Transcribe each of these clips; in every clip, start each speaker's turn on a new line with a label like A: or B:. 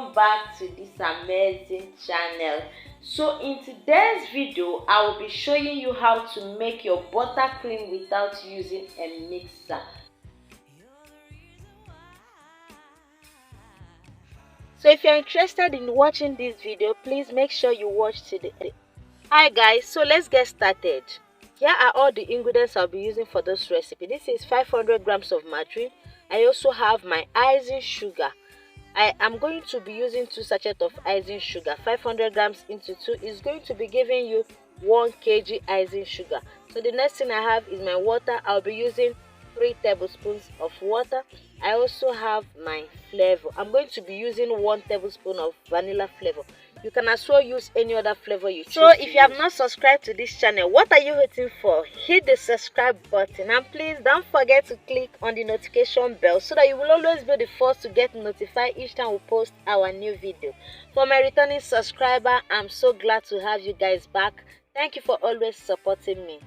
A: welcome back to this amazing channel. So in today's video I will be showing you how to make your buttercream without using a mixer. So if you're interested in watching this video, please make sure you watch to the end. Hi guys, so let's get started. Here are all the ingredients I'll be using for this recipe. This is 500 grams of margarine. I also have my icing sugar. I am going to be using 2 sachets of icing sugar. 500 grams into 2 is going to be giving you 1 kg icing sugar. So the next thing I have is my water. I'll be using 3 tablespoons of water. I also have my flavor. I'm going to be using 1 tablespoon of vanilla flavor. You can as well use any other flavor you choose. So if you have not subscribed to this channel, what are you waiting for? Hit the subscribe button and please don't forget to click on the notification bell so that you will always be the first to get notified each time we post our new video. For my returning subscriber, I'm so glad to have you guys back. Thank you for always supporting me.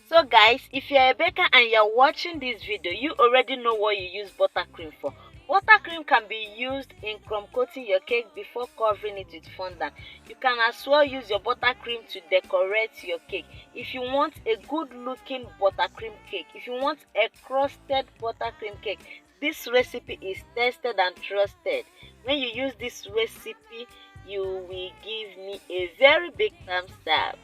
A: So guys, if you're a baker and you're watching this video, you already know what you use buttercream for. Buttercream can be used in crumb coating your cake before covering it with fondant. You can as well use your buttercream to decorate your cake. If you want a good looking buttercream cake, if you want a crusted buttercream cake, this recipe is tested and trusted. When you use this recipe, you will give me a very big thumbs up.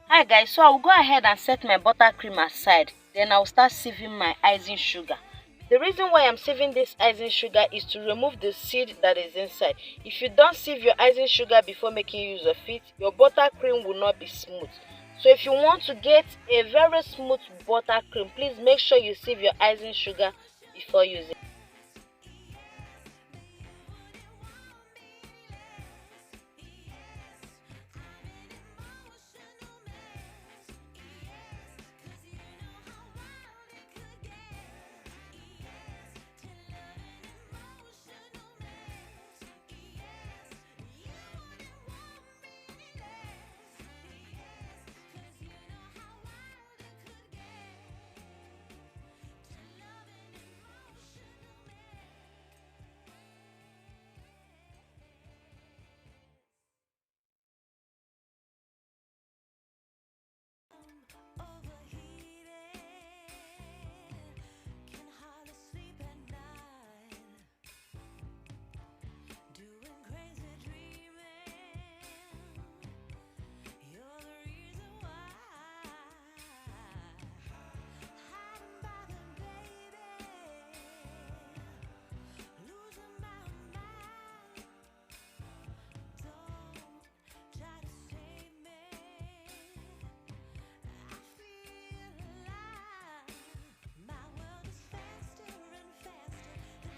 A: Hi guys, so I'll go ahead and set my buttercream aside. Then I'll start sieving my icing sugar. The reason why I'm sieving this icing sugar is to remove the seed that is inside. If you don't sieve your icing sugar before making use of it, your buttercream will not be smooth. So if you want to get a very smooth buttercream, please make sure you sieve your icing sugar before using it.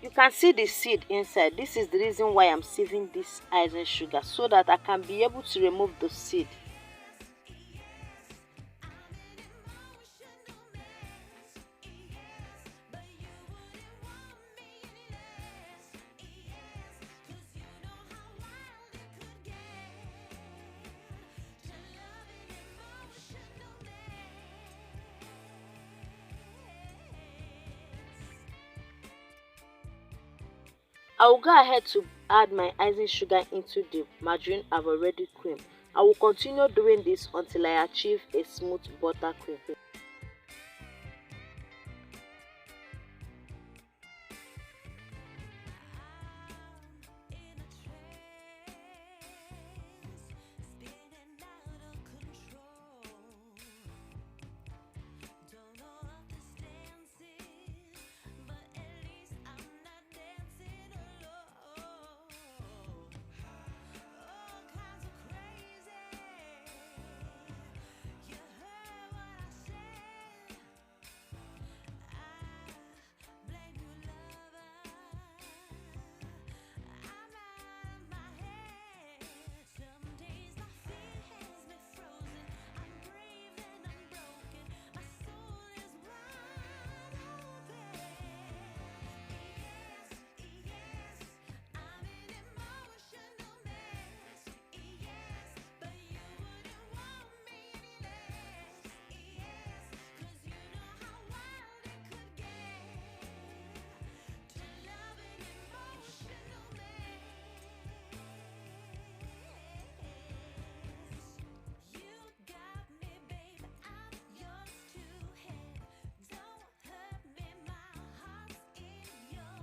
A: You can see the seed inside. This is the reason why I'm sieving this icing sugar, so that I can be able to remove the seed. I will go ahead to add my icing sugar into the margarine I've already creamed. I will continue doing this until I achieve a smooth buttercream.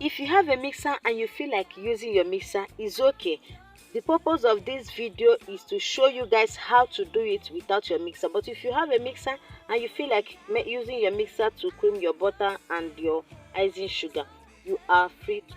A: If you have a mixer and you feel like using your mixer, it's okay. The purpose of this video is to show you guys how to do it without your mixer. But if you have a mixer and you feel like using your mixer to cream your butter and your icing sugar, you are free to.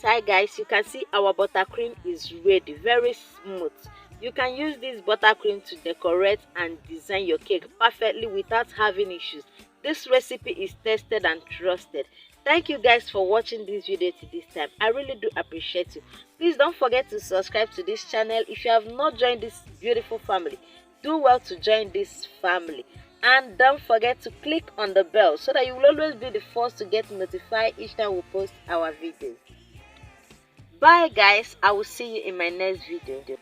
A: Hi guys, you can see our buttercream is ready, very smooth. You can use this buttercream to decorate and design your cake perfectly without having issues. This recipe is tested and trusted. Thank you guys for watching this video to this time. I really do appreciate you. Please don't forget to subscribe to this channel. If you have not joined this beautiful family, do well to join this family. And don't forget to click on the bell so that you will always be the first to get notified each time we post our videos. Bye guys, I will see you in my next video.